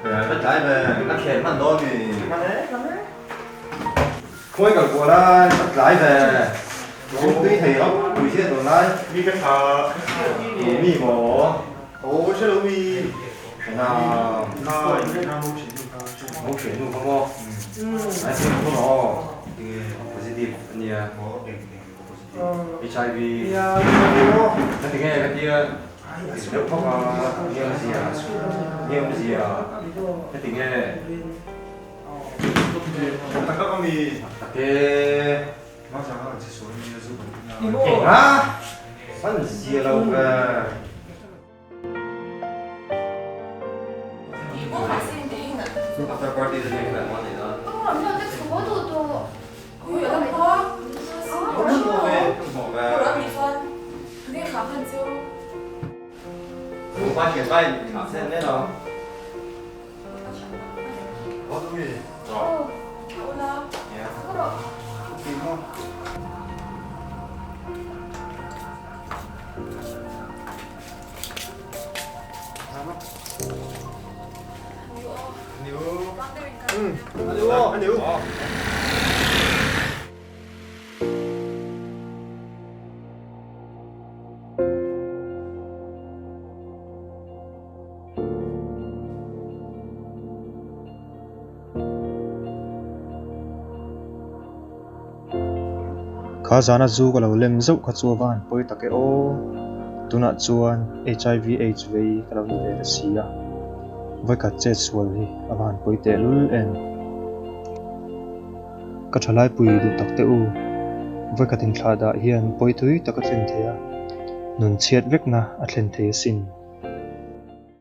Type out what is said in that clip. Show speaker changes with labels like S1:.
S1: Bất trái về các khen ăn đó thì
S2: Làm đấy.
S1: khối cả của là bất trái về cũng tuy thì nó buổi chiều rồi đấy
S2: Mi cái thờ.
S1: mì mổ
S2: Ồ, sẽ đâu mi.
S1: nào
S2: Nào, Nam
S1: không chuyển luôn không không ai xem không nó positive anh nhỉ HIV cái tiếng nghe cái kia nếu không nghe gì à cái tiếng nghe
S2: Tăng cấp có mi.
S1: cái
S2: Nó chẳng là chỉ số mi giúp.
S1: king á ăn gì đâu về
S3: 이거 말씀인데 행나.
S1: after party the next that one is on
S3: 근데 그거도 또 여러 번.
S1: không bỏ về
S3: 그럼 이건 그게 가만죠.
S1: không qua chuyển tay thả sen đấy đâu
S2: Có đâu mi.
S3: 올라. 그럼.
S2: Tìm không? Nếu nếu
S4: khá zana zu ka lo lem zo kha chu van poi take o tuna chuan HIV AIDS ve ka lo ni ve sia voi ka che sual hi awan poi te lul en ka thalai pui du tak te u voi ka ting thla da hian poi thui taka thlen thea nun chiat vek na a thlen thei sin